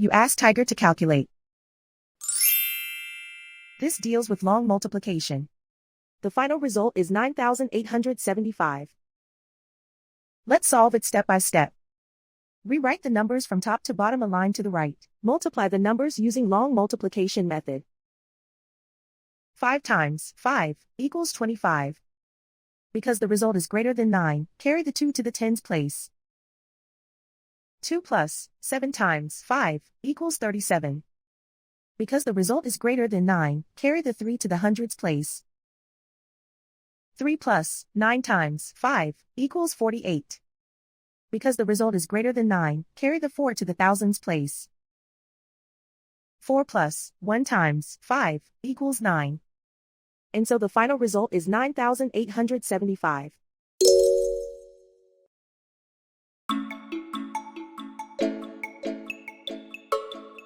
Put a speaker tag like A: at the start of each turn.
A: You ask Tiger to calculate. This deals with long multiplication. The final result is 9,875. Let's solve it step by step. Rewrite the numbers from top to bottom aligned to the right. Multiply the numbers using long multiplication method. 5 times 5 equals 25. Because the result is greater than 9, carry the 2 to the tens place. 2 plus 7 times 5 equals 37. Because the result is greater than 9, carry the 3 to the hundreds place. 3 plus 9 times 5 equals 48. Because the result is greater than 9, carry the 4 to the thousands place. 4 plus 1 times 5 equals 9. And so the final result is 9,875.